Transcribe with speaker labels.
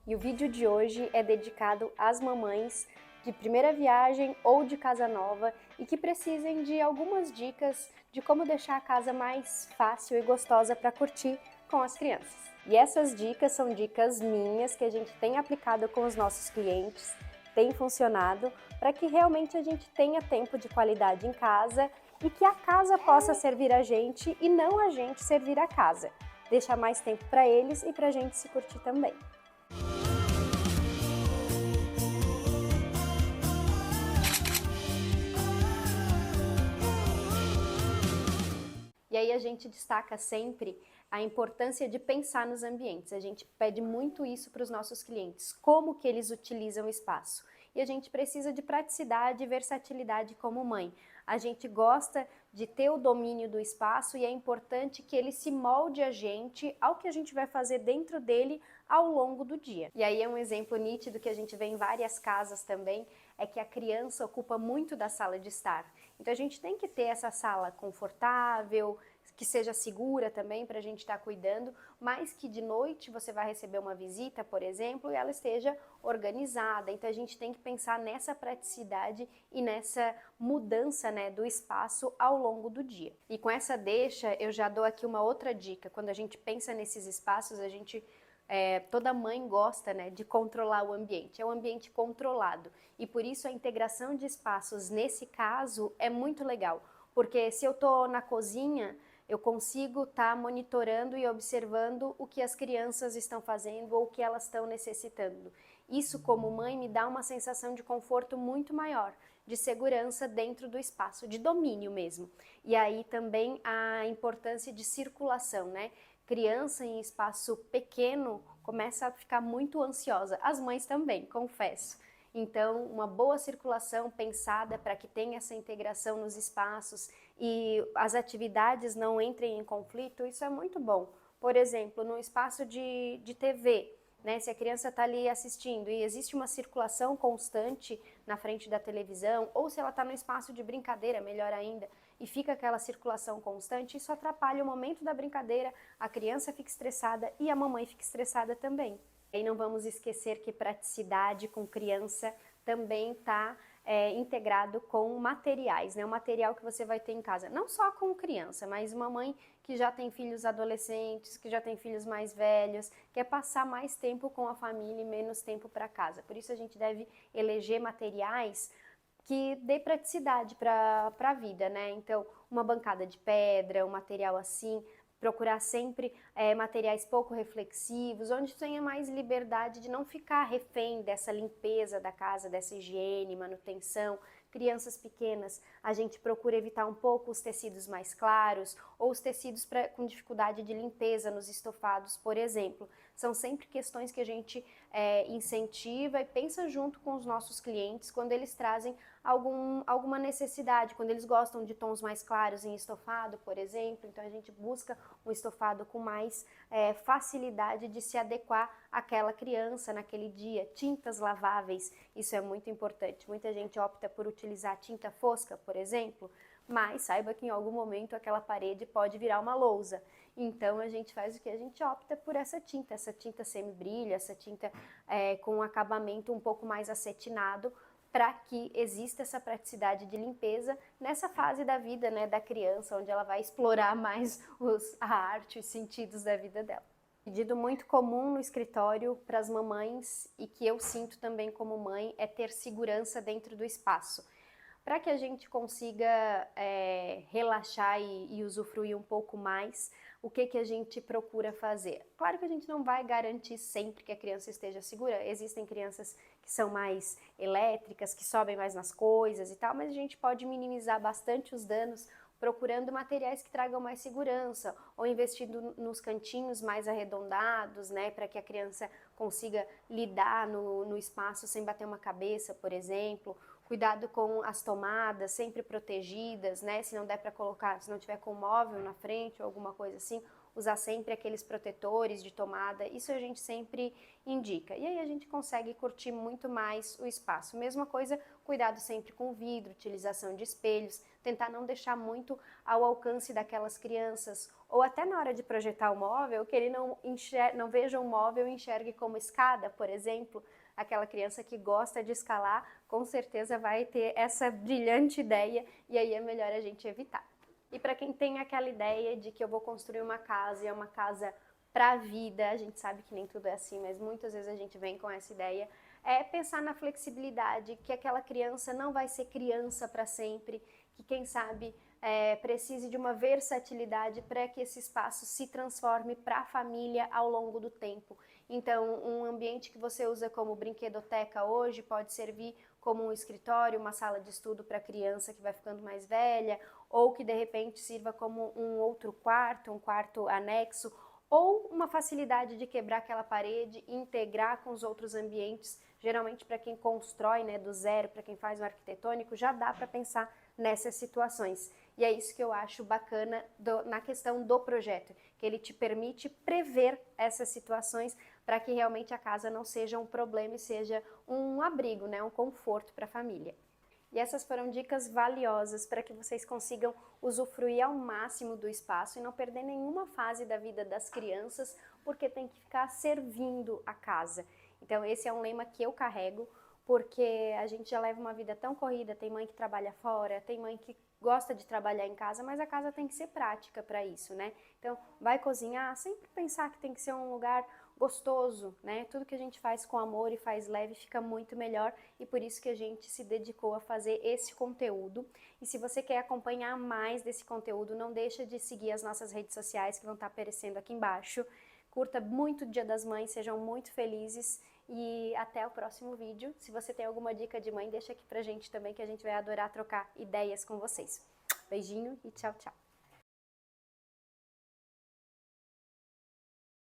Speaker 1: e o vídeo de hoje é dedicado às mamães de primeira viagem ou de casa nova e que precisem de algumas dicas de como deixar a casa mais fácil e gostosa para curtir com as crianças. E essas dicas são dicas minhas que a gente tem aplicado com os nossos clientes, tem funcionado para que realmente a gente tenha tempo de qualidade em casa e que a casa possa servir a gente e não a gente servir a casa. Deixar mais tempo para eles e para a gente se curtir também. E aí a gente destaca sempre a importância de pensar nos ambientes. A gente pede muito isso para os nossos clientes, como que eles utilizam o espaço. E a gente precisa de praticidade e versatilidade como mãe. A gente gosta de ter o domínio do espaço e é importante que ele se molde a gente ao que a gente vai fazer dentro dele ao longo do dia. E aí é um exemplo nítido que a gente vê em várias casas também, é que a criança ocupa muito da sala de estar. Então a gente tem que ter essa sala confortável, que seja segura também para a gente estar cuidando, mas que de noite você vai receber uma visita, por exemplo, e ela esteja organizada. Então a gente tem que pensar nessa praticidade e nessa mudança, né, do espaço ao longo do dia. E com essa deixa, eu já dou aqui uma outra dica. Quando a gente pensa nesses espaços, toda mãe gosta, né, de controlar o ambiente, é um ambiente controlado e por isso a integração de espaços nesse caso é muito legal, porque se eu estou na cozinha, eu consigo estar monitorando e observando o que as crianças estão fazendo ou o que elas estão necessitando. Isso, como mãe, me dá uma sensação de conforto muito maior, de segurança dentro do espaço, de domínio mesmo. E aí também a importância de circulação, né? Criança em espaço pequeno começa a ficar muito ansiosa. As mães também, confesso. Então, uma boa circulação pensada para que tenha essa integração nos espaços e as atividades não entrem em conflito, isso é muito bom. Por exemplo, no espaço de TV, né, se a criança está ali assistindo e existe uma circulação constante na frente da televisão, ou se ela está no espaço de brincadeira, melhor ainda, e fica aquela circulação constante, isso atrapalha o momento da brincadeira, a criança fica estressada e a mamãe fica estressada também. E não vamos esquecer que praticidade com criança também está integrado com materiais, né? O material que você vai ter em casa, não só com criança, mas uma mãe que já tem filhos adolescentes, que já tem filhos mais velhos, quer passar mais tempo com a família e menos tempo para casa. Por isso a gente deve eleger materiais que dê praticidade para a vida, né? Então, uma bancada de pedra, um material assim, procurar sempre materiais pouco reflexivos, onde tenha mais liberdade de não ficar refém dessa limpeza da casa, dessa higiene, manutenção. Crianças pequenas, a gente procura evitar um pouco os tecidos mais claros ou os tecidos com dificuldade de limpeza nos estofados, por exemplo. São sempre questões que a gente incentiva e pensa junto com os nossos clientes quando eles trazem alguma necessidade, quando eles gostam de tons mais claros em estofado, por exemplo, então a gente busca um estofado com mais facilidade de se adequar àquela criança naquele dia. Tintas laváveis, isso é muito importante. Muita gente opta por utilizar tinta fosca, por exemplo, mas saiba que em algum momento aquela parede pode virar uma lousa. Então a gente faz o que? A gente opta por essa tinta semibrilho, essa tinta com um acabamento um pouco mais acetinado, para que exista essa praticidade de limpeza nessa fase da vida, né, da criança, onde ela vai explorar mais a arte, os sentidos da vida dela. Pedido muito comum no escritório para as mamães e que eu sinto também como mãe é ter segurança dentro do espaço. Para que a gente consiga relaxar e usufruir um pouco mais, o que a gente procura fazer? Claro que a gente não vai garantir sempre que a criança esteja segura, existem crianças que são mais elétricas, que sobem mais nas coisas e tal, mas a gente pode minimizar bastante os danos procurando materiais que tragam mais segurança ou investindo nos cantinhos mais arredondados, né, para que a criança consiga lidar no espaço sem bater uma cabeça, por exemplo. Cuidado com as tomadas, sempre protegidas, né? Se não der para colocar, se não tiver com móvel na frente ou alguma coisa assim, usar sempre aqueles protetores de tomada, isso a gente sempre indica. E aí a gente consegue curtir muito mais o espaço. Mesma coisa, cuidado sempre com o vidro, utilização de espelhos, tentar não deixar muito ao alcance daquelas crianças, ou até na hora de projetar o móvel, que ele não veja o móvel e enxergue como escada, por exemplo. Aquela criança que gosta de escalar, com certeza vai ter essa brilhante ideia, e aí é melhor a gente evitar. E para quem tem aquela ideia de que eu vou construir uma casa e é uma casa para a vida, a gente sabe que nem tudo é assim, mas muitas vezes a gente vem com essa ideia, é pensar na flexibilidade, que aquela criança não vai ser criança para sempre, que quem sabe precise de uma versatilidade para que esse espaço se transforme para a família ao longo do tempo. Então, um ambiente que você usa como brinquedoteca hoje pode servir como um escritório, uma sala de estudo para criança que vai ficando mais velha, ou que de repente sirva como um outro quarto, um quarto anexo, ou uma facilidade de quebrar aquela parede e integrar com os outros ambientes. Geralmente para quem constrói, né, do zero, para quem faz o arquitetônico, já dá para pensar nessas situações. E é isso que eu acho bacana na questão do projeto, que ele te permite prever essas situações para que realmente a casa não seja um problema e seja um abrigo, né, um conforto para a família. E essas foram dicas valiosas para que vocês consigam usufruir ao máximo do espaço e não perder nenhuma fase da vida das crianças, porque tem que ficar servindo a casa. Então esse é um lema que eu carrego, porque a gente já leva uma vida tão corrida, tem mãe que trabalha fora, tem mãe que gosta de trabalhar em casa, mas a casa tem que ser prática para isso, né? Então, vai cozinhar, sempre pensar que tem que ser um lugar gostoso, né? Tudo que a gente faz com amor e faz leve fica muito melhor, e por isso que a gente se dedicou a fazer esse conteúdo. E se você quer acompanhar mais desse conteúdo, não deixa de seguir as nossas redes sociais que vão estar aparecendo aqui embaixo. Curta muito o Dia das Mães, sejam muito felizes e até o próximo vídeo. Se você tem alguma dica de mãe, deixa aqui pra gente também, que a gente vai adorar trocar ideias com vocês. Beijinho e tchau, tchau!